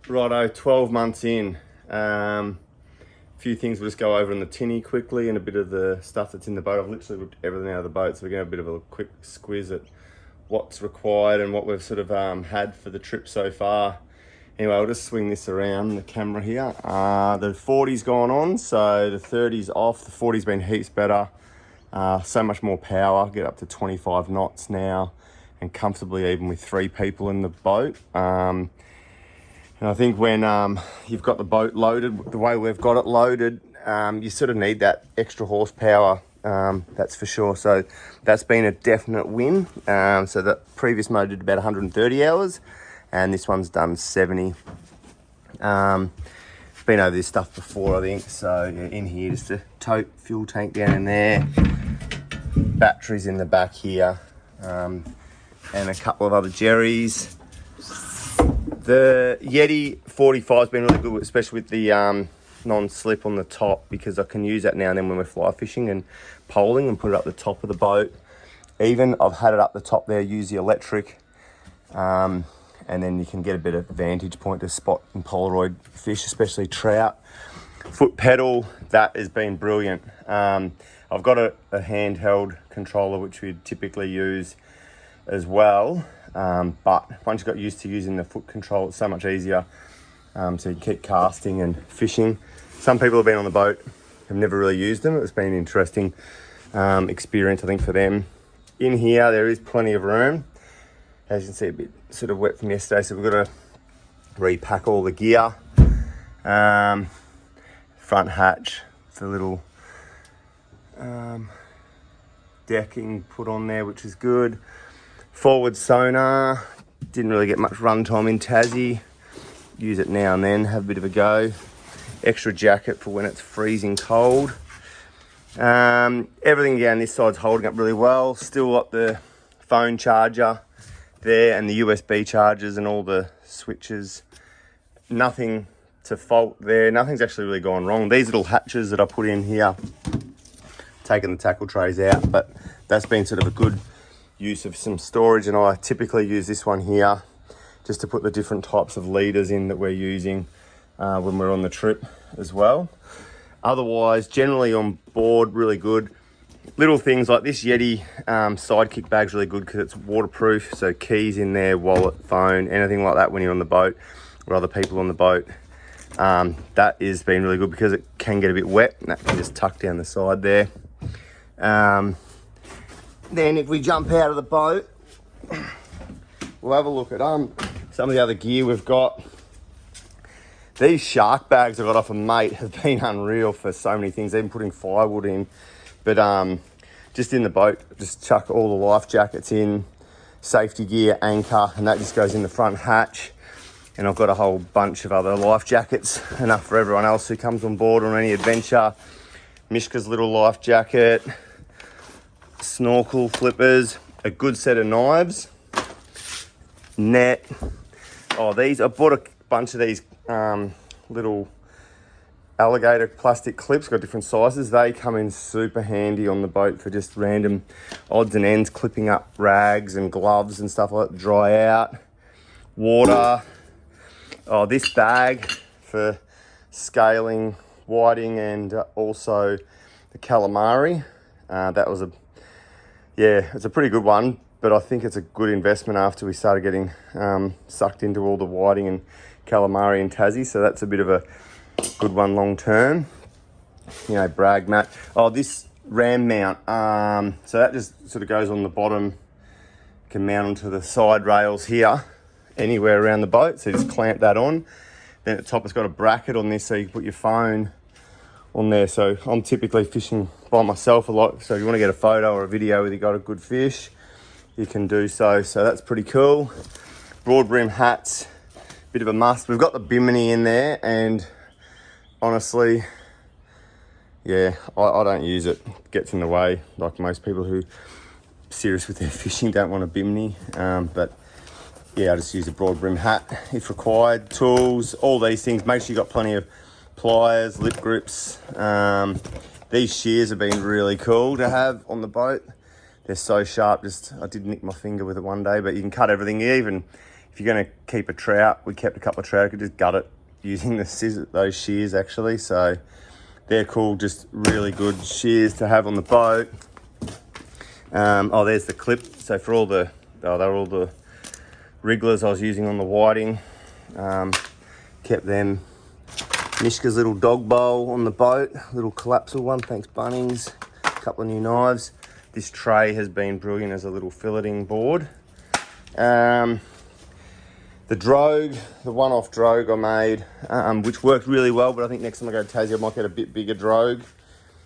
Righto, 12 months in. A few things we'll just go over in the tinny quickly and a bit of the stuff that's in the boat. I've literally looked everything out of the boat, so we're going to have a bit of a quick squiz at what's required and what we've sort of had for the trip so far. Anyway, I'll just swing this around the camera here. The 40's gone on, so the 30's off. The 40's been heaps better. So much more power, get up to 25 knots now, and comfortably even with 3 people in the boat. And I think when you've got the boat loaded, the way we've got it loaded, you sort of need that extra horsepower, that's for sure. So that's been a definite win. So the previous motor did about 130 hours, and this one's done 70. Been over this stuff before, I think. So yeah, in here, just a tote fuel tank down in there, batteries in the back here, and a couple of other jerrys. The Yeti 45 has been really good, especially with the non-slip on the top, because I can use that now and then when we're fly fishing and poling and put it up the top of the boat. Even I've had it up the top there, use the electric, and then you can get a bit of vantage point to spot and Polaroid fish, especially trout. Foot pedal, that has been brilliant. I've got a handheld controller which we typically use as well. But once you got used to using the foot control, it's so much easier. So you can keep casting and fishing. Some people have been on the boat, have never really used them. It's been an interesting experience, I think, for them. In here, there is plenty of room. As you can see, a bit sort of wet from yesterday, so we've got to repack all the gear. Front hatch, the little decking put on there, which is good. Forward sonar, didn't really get much runtime in Tassie. Use it now and then, have a bit of a go. Extra jacket for when it's freezing cold. Everything down this side's holding up really well. Still got the phone charger there and the USB chargers and all the switches. Nothing to fault there. Nothing's actually really gone wrong. These little hatches that I put in here, taking the tackle trays out, but that's been sort of a good use of some storage, and I typically use this one here just to put the different types of leaders in that we're using when we're on the trip as well. Otherwise, generally on board, really good. Little things like this Yeti sidekick bag's really good because it's waterproof, so keys in there, wallet, phone, anything like that when you're on the boat or other people on the boat. That has been really good because it can get a bit wet, and that can just tuck down the side there. Then if we jump out of the boat, we'll have a look at some of the other gear we've got. These shark bags I got off a mate have been unreal for so many things, even putting firewood in. But just in the boat, just chuck all the life jackets in, safety gear, anchor, and that just goes in the front hatch. And I've got a whole bunch of other life jackets, enough for everyone else who comes on board on any adventure. Mishka's little life jacket, snorkel flippers, a good set of knives, net. Oh, these, I bought a bunch of these little alligator plastic clips, got different sizes. They come in super handy on the boat for just random odds and ends, clipping up rags and gloves and stuff like that, dry out. Water. Oh, this bag for scaling whiting and also the calamari. That was it's a pretty good one, but I think it's a good investment after we started getting sucked into all the whiting and calamari in Tassie. So that's a bit of a good one long term. You know, brag mat. Oh, this ram mount. So that just sort of goes on the bottom, can mount onto the side rails here, anywhere around the boat. So you just clamp that on. Then at the top it's got a bracket on this, so you can put your phone on there. So I'm typically fishing by myself a lot, so if you want to get a photo or a video where you got a good fish, you can do so. So that's pretty cool. Broad brim hats, bit of a must. We've got the bimini in there, and honestly, yeah, I don't use it. It gets in the way, like most people who are serious with their fishing don't want a bimini. But yeah, I just use a broad brim hat if required. Tools, all these things. Make sure you got plenty of pliers, lip grips. These shears have been really cool to have on the boat. They're so sharp. I did nick my finger with it one day, but you can cut everything. Even if you're going to keep a trout, we kept a couple of trout, you could just gut it using the scissors, those shears actually. So they're cool, just really good shears to have on the boat. Oh, there's the clip. So for all the, they're all the wrigglers I was using on the whiting. Kept them. Mishka's little dog bowl on the boat, little collapsible one, thanks Bunnings. A couple of new knives. This tray has been brilliant as a little filleting board. The drogue, the one-off drogue I made, which worked really well, but I think next time I go to Tassie I might get a bit bigger drogue.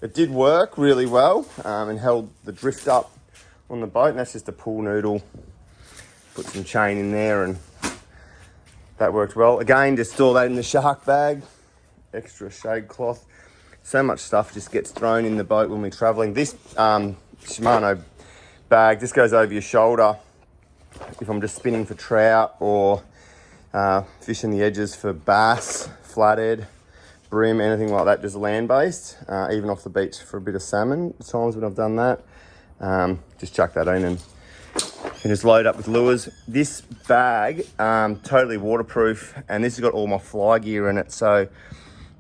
It did work really well and held the drift up on the boat, and that's just a pool noodle. Put some chain in there and that worked well. Again, just store that in the shark bag, extra shade cloth. So much stuff just gets thrown in the boat when we're traveling. This Shimano bag, this goes over your shoulder if I'm just spinning for trout or fishing the edges for bass, flathead, brim, anything like that, just land-based, even off the beach for a bit of salmon. Times when I've done that, just chuck that in and just load up with lures. This bag, totally waterproof, and this has got all my fly gear in it, so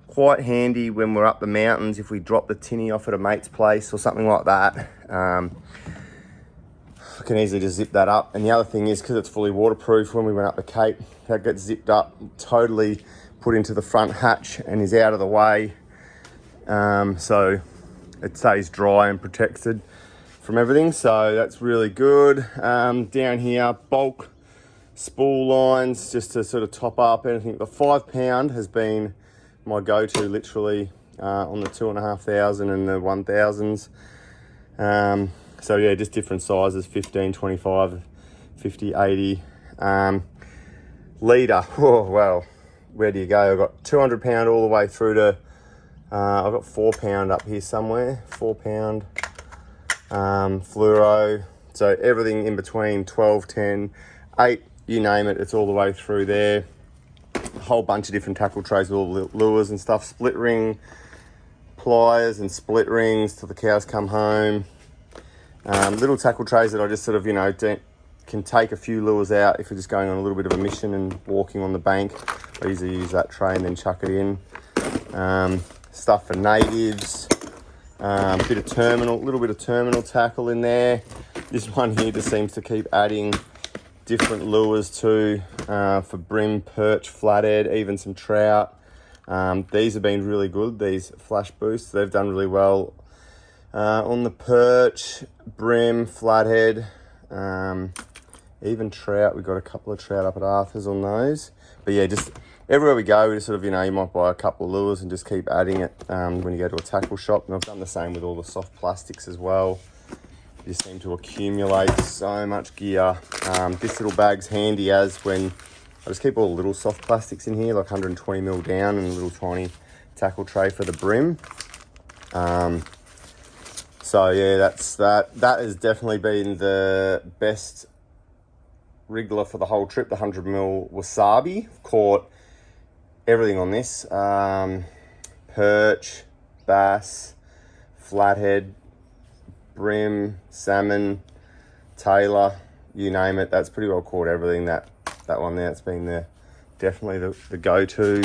quite handy when we're up the mountains if we drop the tinny off at a mate's place or something like that. I can easily just zip that up. And the other thing is, because it's fully waterproof, when we went up the Cape, that gets zipped up, totally put into the front hatch and is out of the way. So it stays dry and protected from everything. So that's really good. Down here, bulk spool lines, just to sort of top up anything. The 5 pound has been my go-to literally on the 2,500 and the 1,000s. So yeah, just different sizes, 15, 25, 50, 80. Leader, oh well, where do you go? I've got 200 pound all the way through to, I've got 4 pound up here somewhere, 4 pound, fluoro. So everything in between 12, 10, 8, you name it, it's all the way through there. A whole bunch of different tackle trays with all the lures and stuff, split ring, pliers and split rings till the cows come home. Little tackle trays that I just sort of, can take a few lures out if we're just going on a little bit of a mission and walking on the bank. I usually use that tray and then chuck it in. Stuff for natives, little bit of terminal tackle in there. This one here just seems to keep adding different lures too, for brim, perch, flathead, even some trout. These have been really good, these flash boosts. They've done really well on the perch, brim, flathead, even trout. We've got a couple of trout up at Arthur's on those. But yeah, just everywhere we go, we just sort of, you might buy a couple of lures and just keep adding it when you go to a tackle shop. And I've done the same with all the soft plastics as well. You just seem to accumulate so much gear. This little bag's handy as when I just keep all the little soft plastics in here, like 120 mil down, and a little tiny tackle tray for the brim. So yeah, that's that. That has definitely been the best wriggler for the whole trip, the 100 mil wasabi. Caught everything on this. Perch, bass, flathead, brim, salmon, tailor, you name it. That's pretty well caught everything. That one there, it's been definitely the go-to.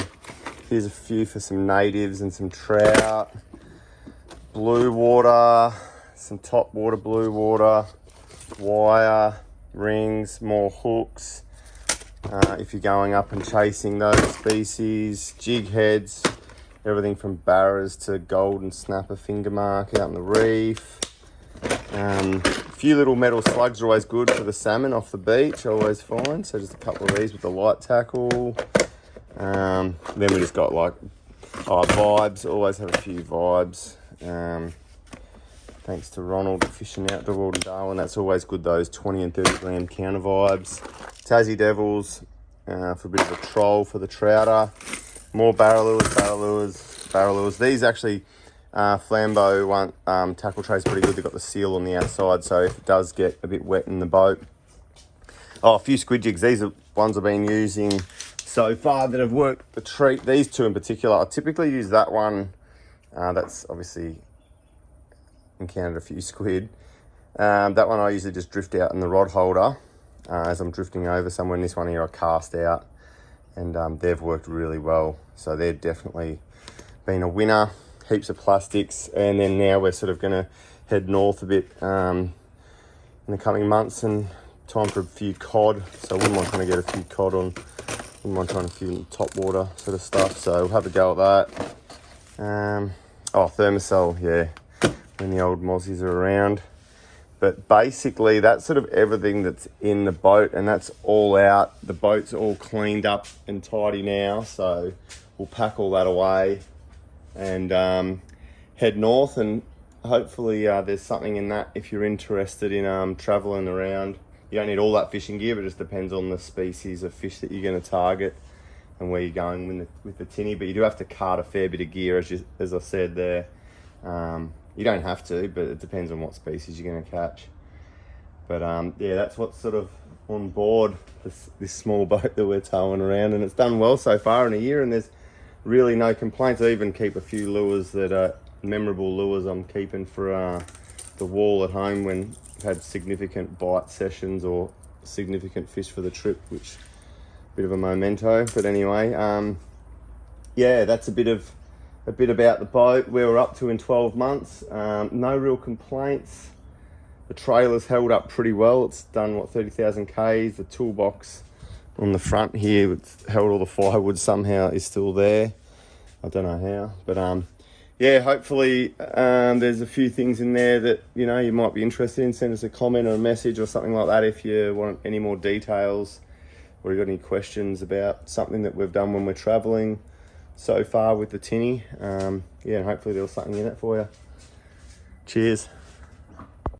Here's a few for some natives and some trout. Blue water, some top water blue water, wire, rings, more hooks. If you're going up and chasing those species, jig heads, everything from barras to golden snapper finger mark out in the reef. A few little metal slugs are always good for the salmon off the beach, I always find. So just a couple of these with the light tackle. Then we just got vibes, always have a few vibes. Thanks to Ronald Fishing Outdoor World in Darwin, that's always good, those 20 and 30 gram counter vibes. Tassie Devils for a bit of a troll for the trouter. More barrel lures. These actually Flambeau one tackle tray's pretty good. They've got the seal on the outside, so if it does get a bit wet in the boat. Oh, a few squid jigs. These are ones I've been using so far that have worked the treat. These two in particular, I typically use that one. That's obviously encountered a few squid. That one I usually just drift out in the rod holder. as I'm drifting over somewhere. And this one here I cast out, and they've worked really well. So they're definitely been a winner. Heaps of plastics, and then now we're sort of going to head north a bit in the coming months, and time for a few cod. So I wouldn't mind trying to get a few cod on. Wouldn't mind trying a few top water sort of stuff. So we'll have a go at that. Thermocell, yeah, when the old mozzies are around. But basically, that's sort of everything that's in the boat, and that's all out. The boat's all cleaned up and tidy now, so we'll pack all that away and head north, and hopefully there's something in that if you're interested in traveling around. You don't need all that fishing gear, but it just depends on the species of fish that you're going to target and where you're going with the tinny. But you do have to cart a fair bit of gear, as I said there. You don't have to, but it depends on what species you're going to catch. But yeah, that's what's sort of on board this small boat that we're towing around, and it's done well so far in a year, and there's really no complaints. I even keep a few lures that are memorable lures I'm keeping for the wall at home when I've had significant bite sessions or significant fish for the trip, which bit of a memento. But anyway, yeah, that's a bit about the boat, where we're up to in 12 months. No real complaints. The trailer's held up pretty well. It's done, 30,000 Ks. The toolbox on the front here, it's held all the firewood somehow, is still there. I don't know how, but yeah, hopefully there's a few things in there that, you might be interested in. Send us a comment or a message or something like that if you want any more details, or you got any questions about something that we've done when we're traveling so far with the tinny. Yeah, and hopefully there was something in it for you. Cheers.